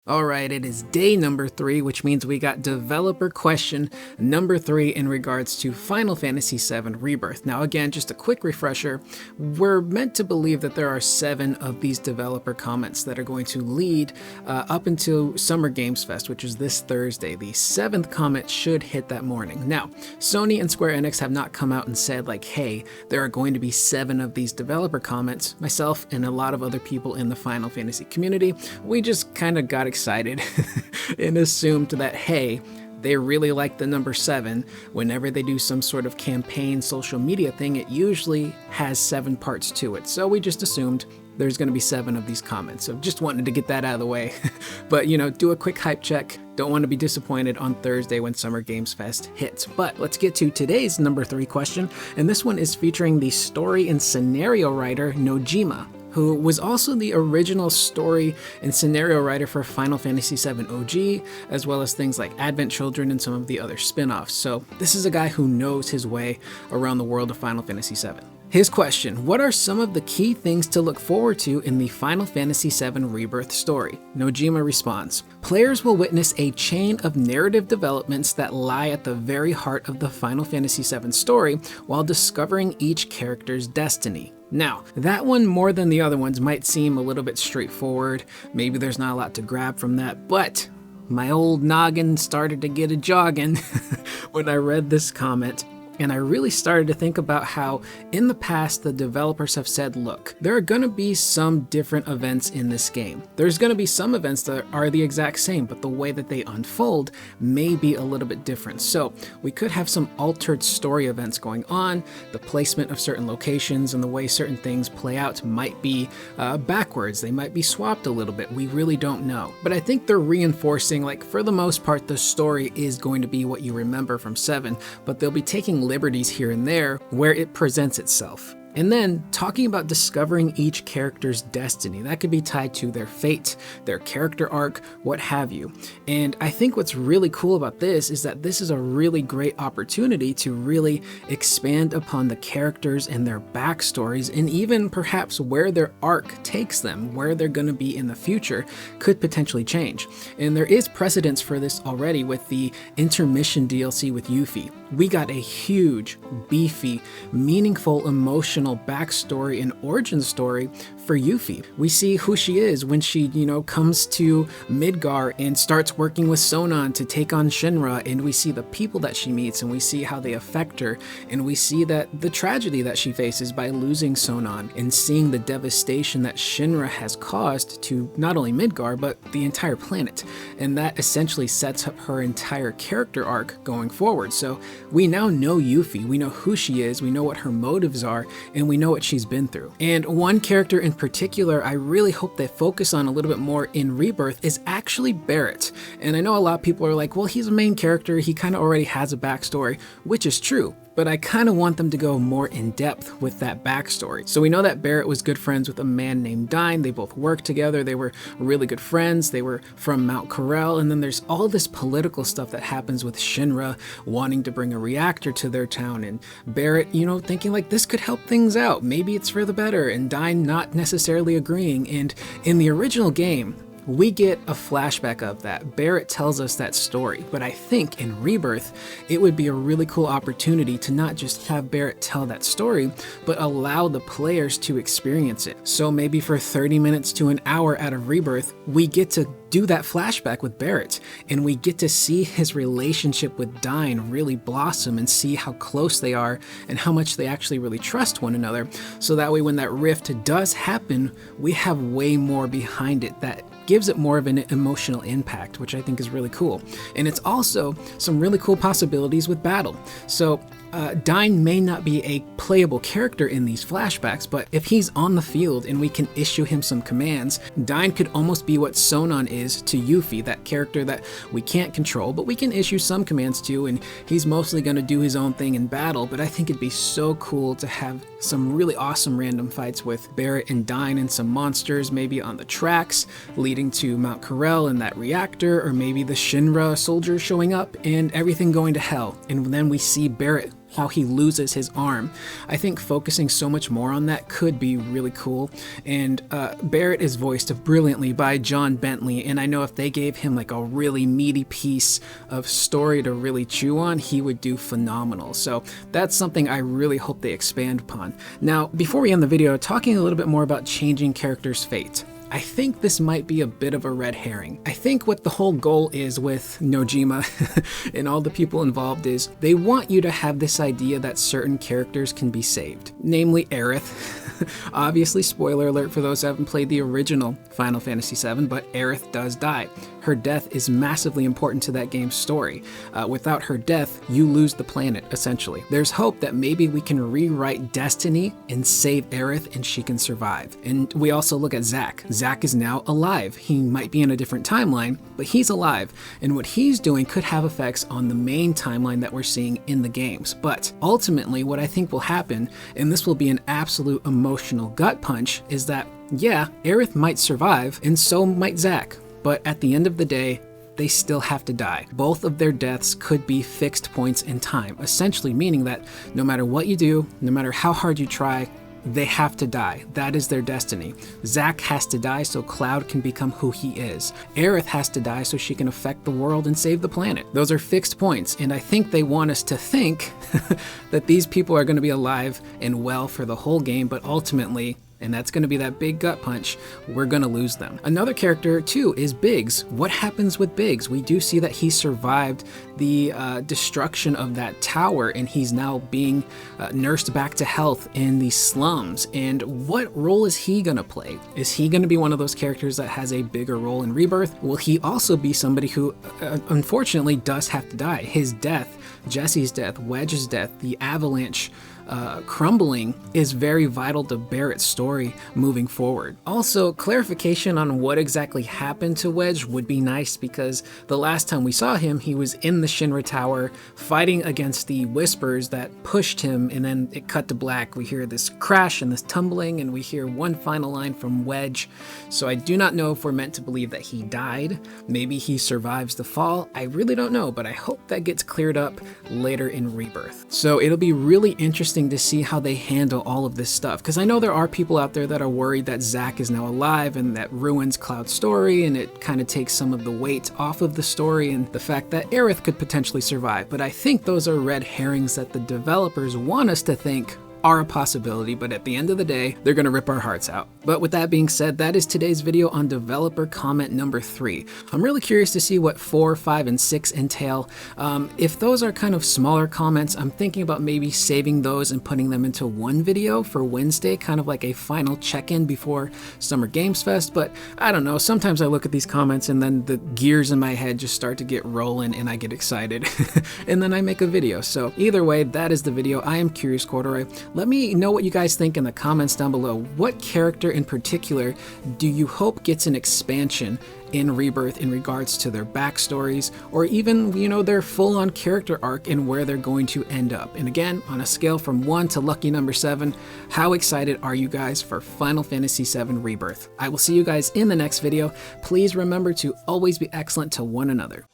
Alright, it is day number 3, which means we got developer question number 3 in regards to Final Fantasy VII Rebirth. Now again, just a quick refresher, we're meant to believe that there are 7 of these developer comments that are going to lead up until Summer Games Fest, which is this Thursday. The 7th comment should hit that morning. Now, Sony and Square Enix have not come out and said like, hey, there are going to be 7 of these developer comments. Myself and a lot of other people in the Final Fantasy community, we just kind of got excited and assumed that, hey, they really like the number 7. Whenever they do some sort of campaign social media thing, it usually has 7 parts to it. So we just assumed there's going to be 7 of these comments. So just wanted to get that out of the way. But, you know, do a quick hype check. Don't want to be disappointed on Thursday when Summer Games Fest hits. But let's get to today's number 3 question. And this one is featuring the story and scenario writer Nojima, who was also the original story and scenario writer for Final Fantasy VII OG, as well as things like Advent Children and some of the other spin-offs. So this is a guy who knows his way around the world of Final Fantasy VII. His question: what are some of the key things to look forward to in the Final Fantasy VII Rebirth story? Nojima responds, players will witness a chain of narrative developments that lie at the very heart of the Final Fantasy VII story while discovering each character's destiny. Now, that one more than the other ones might seem a little bit straightforward. Maybe there's not a lot to grab from that, but my old noggin started to get a jogging when I read this comment. And I really started to think about how in the past the developers have said, look, there are going to be some different events in this game. There's going to be some events that are the exact same, but the way that they unfold may be a little bit different. So we could have some altered story events going on. The placement of certain locations and the way certain things play out might be backwards. They might be swapped a little bit. We really don't know. But I think they're reinforcing, like, for the most part, the story is going to be what you remember from 7, but they'll be taking liberties here and there where it presents itself. And then talking about discovering each character's destiny. That could be tied to their fate, their character arc, what have you. And I think what's really cool about this is that this is a really great opportunity to really expand upon the characters and their backstories, and even perhaps where their arc takes them, where they're going to be in the future could potentially change. And there is precedence for this already with the intermission DLC with Yuffie. We got a huge, beefy, meaningful, emotional backstory and origin story for Yuffie. We see who she is when she, comes to Midgar and starts working with Sonon to take on Shinra, and we see the people that she meets and we see how they affect her, and we see that the tragedy that she faces by losing Sonon and seeing the devastation that Shinra has caused to not only Midgar but the entire planet. And that essentially sets up her entire character arc going forward. So we now know Yuffie, we know who she is, we know what her motives are, and we know what she's been through. And one character in particular I really hope they focus on a little bit more in Rebirth is actually Barrett. And I know a lot of people are like, well, he's a main character, he kind of already has a backstory, which is true. But I kind of want them to go more in depth with that backstory. So we know that Barrett was good friends with a man named Dyne. They both worked together. They were really good friends. They were from Mount Corel. And then there's all this political stuff that happens with Shinra wanting to bring a reactor to their town. And Barrett, thinking like this could help things out. Maybe it's for the better. And Dyne not necessarily agreeing. And in the original game, we get a flashback of that. Barrett tells us that story, but I think in Rebirth, it would be a really cool opportunity to not just have Barrett tell that story, but allow the players to experience it. So maybe for 30 minutes to an hour out of Rebirth, we get to do that flashback with Barrett, and we get to see his relationship with Dyne really blossom and see how close they are and how much they actually really trust one another. So that way when that rift does happen, we have way more behind it that gives it more of an emotional impact, which I think is really cool. And it's also some really cool possibilities with battle. So Dyne may not be a playable character in these flashbacks, but if he's on the field and we can issue him some commands, Dyne could almost be what Sonon is to Yuffie, that character that we can't control, but we can issue some commands to, and he's mostly going to do his own thing in battle. But I think it'd be so cool to have some really awesome random fights with Barrett and Dyne and some monsters maybe on the tracks leading to Mount Corel and that reactor, or maybe the Shinra soldiers showing up and everything going to hell. And then we see Barrett how he loses his arm. I think focusing so much more on that could be really cool. And Barrett is voiced brilliantly by John Bentley, and I know if they gave him like a really meaty piece of story to really chew on, he would do phenomenal. So that's something I really hope they expand upon. Now, before we end the video, talking a little bit more about changing characters' fate. I think this might be a bit of a red herring. I think what the whole goal is with Nojima and all the people involved is they want you to have this idea that certain characters can be saved, namely Aerith. Obviously, spoiler alert for those who haven't played the original Final Fantasy VII, but Aerith does die. Her death is massively important to that game's story. Without her death, you lose the planet, essentially. There's hope that maybe we can rewrite Destiny and save Aerith and she can survive. And we also look at Zack. Zack is now alive. He might be in a different timeline, but he's alive. And what he's doing could have effects on the main timeline that we're seeing in the games. But ultimately, what I think will happen, and this will be an absolute emotional gut punch, is that, yeah, Aerith might survive, and so might Zack. But at the end of the day, they still have to die. Both of their deaths could be fixed points in time, essentially meaning that no matter what you do, no matter how hard you try, they have to die. That is their destiny. Zack has to die so Cloud can become who he is. Aerith has to die so she can affect the world and save the planet. Those are fixed points, and I think they want us to think that these people are going to be alive and well for the whole game, but ultimately, and that's going to be that big gut punch, we're going to lose them. Another character too is Biggs. What happens with Biggs? We do see that he survived the destruction of that tower, and he's now being nursed back to health in the slums. And what role is he going to play? Is he going to be one of those characters that has a bigger role in Rebirth? Will he also be somebody who unfortunately does have to die? His death, Jesse's death, Wedge's death, the avalanche crumbling is very vital to Barrett's story moving forward. Also, clarification on what exactly happened to Wedge would be nice, because the last time we saw him, he was in the Shinra Tower fighting against the Whispers that pushed him, and then it cut to black. We hear this crash and this tumbling, and we hear one final line from Wedge. So I do not know if we're meant to believe that he died. Maybe he survives the fall. I really don't know, but I hope that gets cleared up later in Rebirth. So it'll be really interesting to see how they handle all of this stuff, because I know there are people out there that are worried that Zack is now alive and that ruins Cloud's story, and it kind of takes some of the weight off of the story and the fact that Aerith could potentially survive. But I think those are red herrings that the developers want us to think are a possibility, but at the end of the day, they're gonna rip our hearts out. But with that being said, that is today's video on developer comment number 3. I'm really curious to see what 4, 5, and 6 entail. If those are kind of smaller comments, I'm thinking about maybe saving those and putting them into one video for Wednesday, kind of like a final check-in before Summer Games Fest. But I don't know, sometimes I look at these comments and then the gears in my head just start to get rolling and I get excited and then I make a video. So either way, that is the video. I am Curious Corduroy. Let me know what you guys think in the comments down below. What character in particular do you hope gets an expansion in Rebirth in regards to their backstories, or even, you know, their full-on character arc and where they're going to end up? And again, on a scale from 1 to lucky number 7, how excited are you guys for Final Fantasy VII Rebirth? I will see you guys in the next video. Please remember to always be excellent to one another.